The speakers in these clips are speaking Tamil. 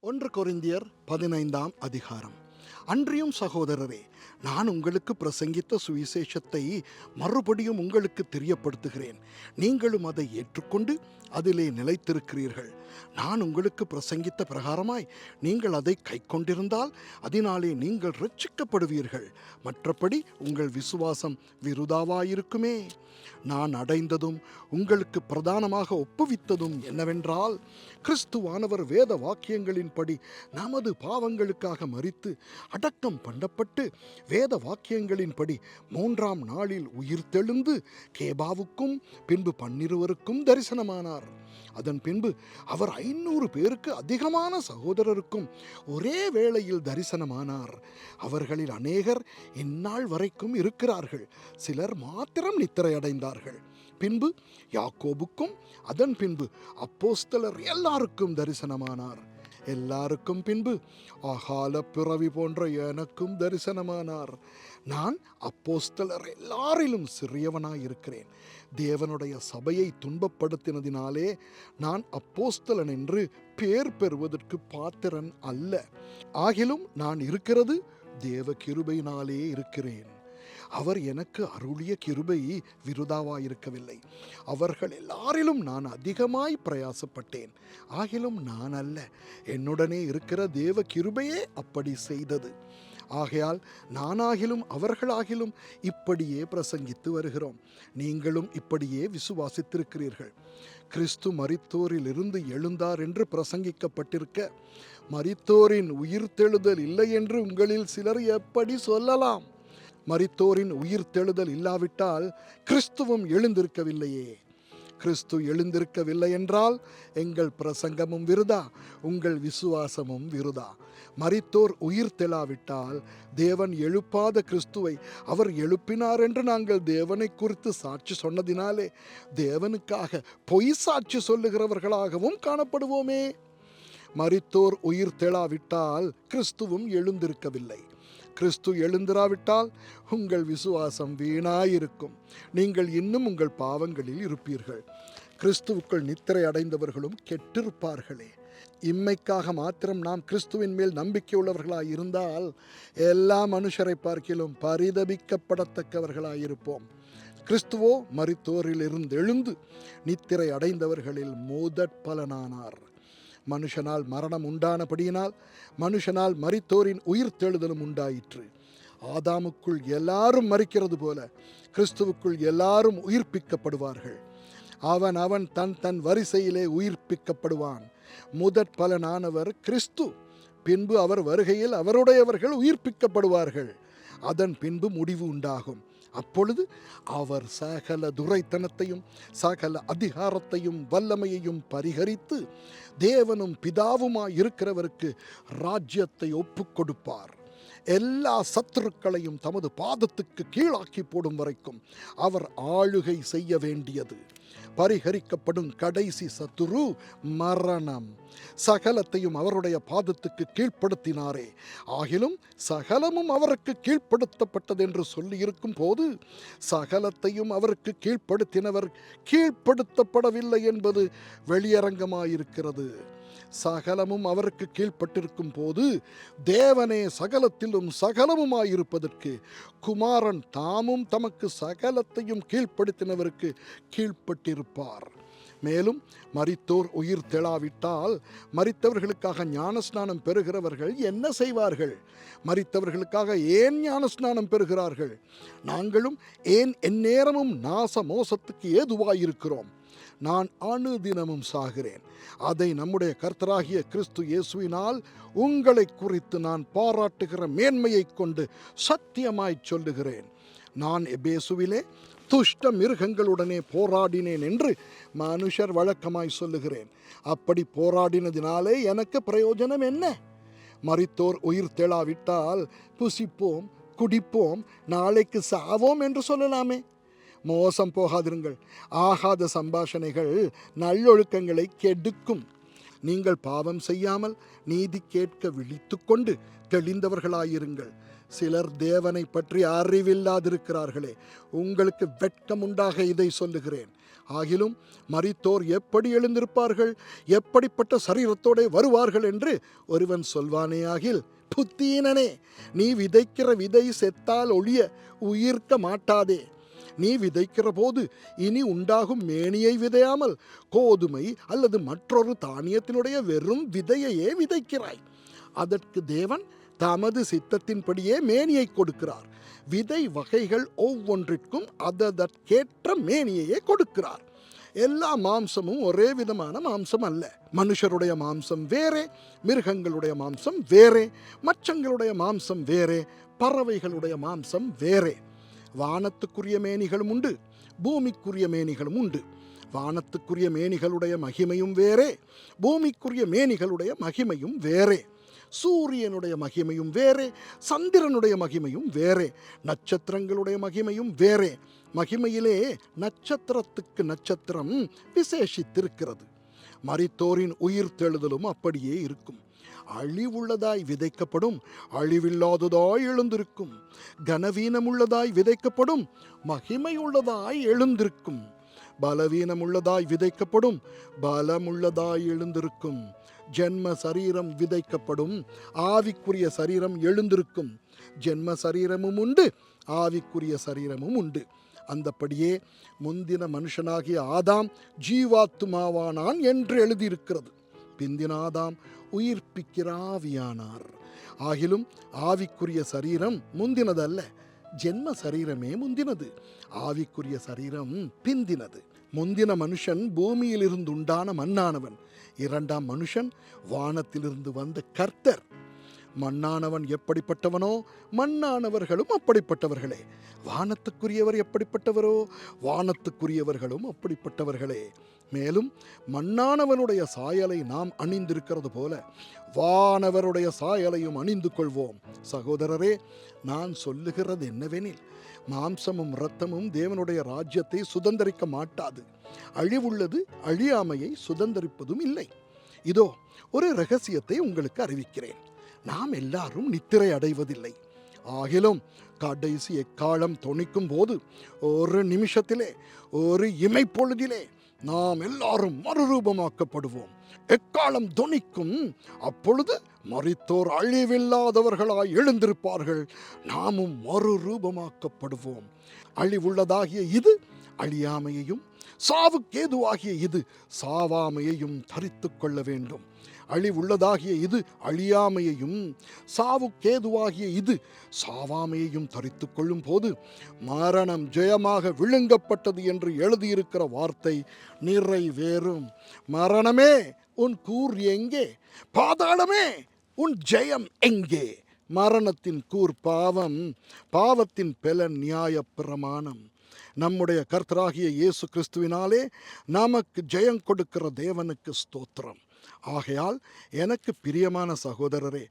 ஒன்று கொரிந்தியர் 15ஆம் அதிகாரம். அன்றியும் சகோதரரே, நான் உங்களுக்கு பிரசங்கித்த சுவிசேஷத்தை மறுபடியும் உங்களுக்கு தெரியப்படுத்துகிறேன். நீங்களும் அதை ஏற்றுக்கொண்டு அதிலே நிலைத்திருக்கிறீர்கள். நான் உங்களுக்கு பிரசங்கித்த பிரகாரமாய் நீங்கள் அதை கைக்கொண்டிருந்தால் அதனாலே நீங்கள் ரட்சிக்கப்படுவீர்கள். மற்றபடி உங்கள் விசுவாசம் விருதாவாயிருக்குமே. நான் அடைந்ததும் உங்களுக்கு பிரதானமாக ஒப்புவித்ததும் என்னவென்றால், கிறிஸ்துவானவர் வேத வாக்கியங்களின்படி நமது பாவங்களுக்காக மரித்து அடக்கம் பண்ணப்பட்டு வேத வாக்கியங்களின்படி 3ஆம் நாளில் உயிர்த்தெழுந்து கேபாவுக்கும் பின்பு 12 தரிசனமானார். அதன் பின்பு அவர் 500 பேருக்கு அதிகமான சகோதரருக்கும் ஒரே வேளையில் தரிசனமானார். அவர்களில் அநேகர் இந்நாள் வரைக்கும் இருக்கிறார்கள், சிலர் மாத்திரம் நித்திரை அடைந்தார்கள். பின்பு யாக்கோபுக்கும் அதன் பின்பு அப்போஸ்தலர் எல்லாருக்கும் தரிசனமானார். எல்லாருக்கும் பின்பு அகால பிறவி போன்ற எனக்கும் தரிசனமானார். நான் அப்போஸ்தலர் எல்லாரிலும் சிறியவனாயிருக்கிறேன். தேவனுடைய சபையை துன்பப்படுத்தினதினாலே நான் அப்போஸ்தலன் என்று பேர் பெறுவதற்கு பாத்திரன் அல்ல. ஆகிலும் நான் இருக்கிறது தேவ கிருபையினாலே இருக்கிறேன். அவர் எனக்கு அருளிய கிருபை விருதாவாயிருக்கவில்லை. அவர்கள் எல்லாரிலும் நான் அதிகமாய் பிரயாசப்பட்டேன். ஆகிலும் நான் அல்ல, என்னுடனே இருக்கிற தேவ கிருபையே அப்படி செய்தது. ஆகையால் நானாகிலும் அவர்களாகிலும் இப்படியே பிரசங்கித்து வருகிறோம். நீங்களும் இப்படியே விசுவாசித்திருக்கிறீர்கள். கிறிஸ்து மரித்தோரிலிருந்து எழுந்தார் என்று பிரசங்கிக்கப்பட்டிருக்க, மரித்தோரின் உயிர்த்தெழுதல் இல்லை என்று உங்களில் சிலர் எப்படி சொல்லலாம்? மரித்தோரின் உயிர்த்தெழுதல் இல்லாவிட்டால் கிறிஸ்துவும் எழுந்திருக்கவில்லையே. கிறிஸ்து எழுந்திருக்கவில்லை என்றால் எங்கள் பிரசங்கமும் விருதா, உங்கள் விசுவாசமும் விருதா. மரித்தோர் உயிர்த்தெழாவிட்டால் தேவன் எழுப்பாத கிறிஸ்துவை அவர் எழுப்பினார் என்று நாங்கள் தேவனை குறித்து சாட்சி சொன்னதினாலே தேவனுக்காக பொய் சாட்சி சொல்லுகிறவர்களாகவும் காணப்படுவோமே. மரித்தோர் உயிர்த்தெழாவிட்டால் கிறிஸ்துவும் எழுந்திருக்கவில்லை. கிறிஸ்து எழுந்திராவிட்டால் உங்கள் விசுவாசம் வீணாயிருக்கும், நீங்கள் இன்னும் உங்கள் பாவங்களில் இருப்பீர்கள். கிறிஸ்துவுக்குள் நித்திரை அடைந்தவர்களும் கெட்டிருப்பார்களே. இம்மைக்காக மாத்திரம் நாம் கிறிஸ்துவின் மேல் நம்பிக்கை உள்ளவர்களாயிருந்தால் எல்லா மனுஷரை பார்க்கிலும் பரிதபிக்கப்படத்தக்கவர்களாயிருப்போம். கிறிஸ்துவோ மரித்தோரில் இருந்து எழுந்து நித்திரை அடைந்தவர்களில் முதற் பலனானார். மனுஷனால் மரணம் உண்டானபடியினால் மனுஷனால் மரித்தோரின் உயிர்த்தெழுதலும் உண்டாயிற்று. ஆதாமுக்குள் எல்லாரும் மரிக்கிறது போல கிறிஸ்துவுக்குள் எல்லாரும் உயிர்ப்பிக்கப்படுவார்கள். அவன் அவன் தன் தன் வரிசையிலே உயிர்ப்பிக்கப்படுவான். முதற் பலனானவர் கிறிஸ்து. பின்பு அவர் வருகையில் அவருடையவர்கள் உயிர்ப்பிக்கப்படுவார்கள். அதன் பின்பு முடிவு உண்டாகும். அப்பொழுது அவர் சகல துரைத்தனத்தையும் சகல அதிகாரத்தையும் வல்லமையையும் பரிகரித்து தேவனும் பிதாவுமாய் இருக்கிறவருக்கு ராஜ்யத்தை ஒப்புக் கொடுப்பார். எல்லா சத்துருக்களையும் தமது பாதத்துக்கு கீழாக்கி போடும் வரைக்கும் அவர் ஆளுகை செய்ய வேண்டியது. பரிகரிக்கப்படும் கடைசி சத்துரு மரணம். சகலத்தையும் அவருடைய பாதத்துக்கு கீழ்ப்படுத்தினாரே. ஆகிலும் சகலமும் அவருக்கு கீழ்ப்படுத்தப்பட்டது என்று சொல்லியிருக்கும் போது சகலத்தையும் அவருக்கு கீழ்ப்படுத்தினவர் கீழ்ப்படுத்தப்படவில்லை என்பது வெளியரங்கமாயிருக்கிறது. சகலமும் அவருக்கு கீழ்ப்பட்டிருக்கும் போது தேவனே சகலத்திலும் சகலமுமாயிருப்பதற்கு குமாரன் தாமும் தமக்கு சகலத்தையும் கீழ்ப்படுத்தினவருக்கு கீழ்ப்பட்டிருப்பார். மேலும் மரித்தோர் உயிர் தெளாவிட்டால் மரித்தவர்களுக்காக ஞானஸ்நானம் பெறுகிறவர்கள் என்ன செய்வார்கள்? மரித்தவர்களுக்காக ஏன் ஞானஸ்நானம் பெறுகிறார்கள்? நாங்களும் ஏன் எந்நேரமும் நாச மோசத்துக்கு ஏதுவாயிருக்கிறோம்? நான் அனுதினமும் சாகிறேன். அதை நம்முடைய கர்த்தராகிய கிறிஸ்து இயேசுவினால் உங்களை குறித்து நான் பாராட்டுகிற மேன்மையை கொண்டு சத்தியமாய் சொல்லுகிறேன். நான் எபேசுவிலே துஷ்ட மிருகங்களுடனே போராடினேன் என்று மனுஷர் வழக்கமாய் சொல்லுகிறேன். அப்படி போராடினதினாலே எனக்கு பிரயோஜனம் என்ன? மரித்தோர் உயிர் தெளாவிட்டால் புசிப்போம், குடிப்போம், நாளைக்கு சாவோம் என்று சொல்லலாமே. மோசம் போகாதிருங்கள். ஆகாத சம்பாஷணைகள் நல்லொழுக்கங்களை கெடுக்கும். நீங்கள் பாவம் செய்யாமல் நீதி கேட்க விழித்து கொண்டு தெளிந்தவர்களாயிருங்கள். சிலர் தேவனை பற்றி அறிவில்லாதிருக்கிறார்களே. உங்களுக்கு வெட்கம் உண்டாக இதை சொல்லுகிறேன். ஆகிலும் மரித்தோர் எப்படி எழுந்திருப்பார்கள், எப்படிப்பட்ட சரீரத்தோടെ வருவார்கள் என்று ஒருவன் சொல்வானேயாகில், புத்தீனனே, நீ விதைக்கிற விதை செத்தால் ஒழிய உயிர்க்க மாட்டாதே. நீ விதைக்கிற போது இனி உண்டாகும் மேனியை விதையாமல் கோதுமை அல்லது மற்றொரு தானியத்தினுடைய வெறும் விதையையே விதைக்கிறாய். அதற்கு தேவன் தமது சித்தத்தின்படியே மேனியை கொடுக்கிறார். விதை வகைகள் ஒவ்வொன்றிற்கும் அதற்கேற்ற மேனியையே கொடுக்கிறார். எல்லா மாம்சமும் ஒரே விதமான மாம்சம் அல்ல. மனுஷருடைய மாம்சம் வேறே, மிருகங்களுடைய மாம்சம் வேறே, மச்சங்களுடைய மாம்சம் வேறே, பறவைகளுடைய மாம்சம் வேறே. வானத்துக்குரிய மேனிகளும் உண்டு, பூமிக்குரிய மேனிகளும் உண்டு. வானத்துக்குரிய மேனிகளுடைய மகிமையும் வேறே, பூமிக்குரிய மேனிகளுடைய மகிமையும் வேறே. சூரியனுடைய மகிமையும் வேறே, சந்திரனுடைய மகிமையும் வேறே, நட்சத்திரங்களுடைய மகிமையும் வேறே. மகிமையிலே நட்சத்திரத்துக்கு நட்சத்திரம் விசேஷித்திருக்கிறது. மரித்தோரின் உயிர் தெழுதலும் அப்படியே இருக்கும். அழிவுள்ளதாய் விதைக்கப்படும், அழிவில்லாததாய் எழுந்திருக்கும். கனவீனமுள்ளதாய் விதைக்கப்படும், மகிமையுள்ளதாய் எழுந்திருக்கும். பலவீனமுள்ளதாய் விதைக்கப்படும், பலமுள்ளதாய் எழுந்திருக்கும். ஜென்ம சரீரம் விதைக்கப்படும், ஆவிக்குரிய சரீரம் எழுந்திருக்கும். ஜென்ம சரீரமும் உண்டு, ஆவிக்குரிய சரீரமும் உண்டு. அந்தப்படியே முந்தின மனுஷனாகிய ஆதாம் ஜீவாத்துமாவானான் என்று எழுதியிருக்கிறது. பிந்தின ஆதாம் உயிர்ப்பிக்கிற ஆவியானார். ஆகிலும் ஆவிக்குரிய சரீரம் முந்தினதல்ல, ஜென்ம சரீரமே முந்தினது, ஆவிக்குரிய சரீரம் பிந்தினது. முந்தின மனுஷன் பூமியிலிருந்து உண்டான மண்ணானவன், இரண்டாம் மனுஷன் வானத்திலிருந்து வந்த கர்த்தர். மண்ணானவன் எப்படிப்பட்டவனோ மண்ணானவர்களும் அப்படிப்பட்டவர்களே. வானத்துக்குரியவர் எப்படிப்பட்டவரோ வானத்துக்குரியவர்களும் அப்படிப்பட்டவர்களே. மேலும் மண்ணானவனுடைய சாயலை நாம் அணிந்திருக்கிறது போல வானவருடைய சாயலையும் அணிந்து கொள்வோம். சகோதரரே, நான் சொல்லுகிறது என்னவெனில், மாம்சமும் இரத்தமும் தேவனுடைய ராஜ்யத்தை சுதந்தரிக்க மாட்டாது. அழிவுள்ளது அழியாமையை சுதந்தரிப்பதும் இல்லை. இதோ ஒரு இரகசியத்தை உங்களுக்கு அறிவிக்கிறேன். நாம் எல்லாரும் நித்திரை அடைவதில்லை. ஆகிலும் கடைசி எக்காலம் தொனிக்கும் போது ஒரு நிமிஷத்திலே, ஒரு இமைப்பொழுதிலே நாம் எல்லாரும் மறுரூபமாக்கப்படுவோம். எக்காலம் தொனிக்கும், அப்பொழுது மரித்தோர் அழிவில்லாதவர்களாய் எழுந்திருப்பார்கள், நாமும் மறுரூபமாக்கப்படுவோம். அழிவுள்ளதாகிய இது அழியாமையையும், சாவுக்கேதுவாகிய இது சாவாமையையும் தரித்து கொள்ள வேண்டும். அழிவுள்ளதாகிய இது அழியாமையையும், சாவுக்கேதுவாகிய இது சாவாமையையும் தரித்து கொள்ளும் போது மரணம் ஜெயமாக விழுங்கப்பட்டது என்று எழுதியிருக்கிற வார்த்தை நிறைவேறும். மரணமே உன் கூர் எங்கே? பாதாளமே உன் ஜெயம் எங்கே? மரணத்தின் கூர் பாவம், பாவத்தின் பெலன் நியாய பிரமாணம். நம்முடைய கர்த்தராகிய இயேசு கிறிஸ்துவினாலே நமக்கு ஜெயம் கொடுக்கிற தேவனுக்கு ஸ்தோத்திரம். ஆகையால் எனக்கு பிரியமான சகோதரரே,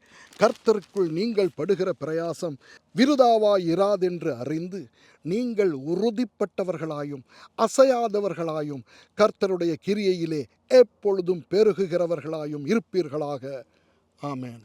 கர்த்தருக்குள் நீங்கள் படுகிற பிரயாசம் விருதாவாயிராதென்று அறிந்து நீங்கள் உறுதிப்பட்டவர்களாயும் அசையாதவர்களாயும் கர்த்தருடைய கிரியையிலே எப்பொழுதும் பெருகுகிறவர்களாயும் இருப்பீர்களாக. ஆமென்.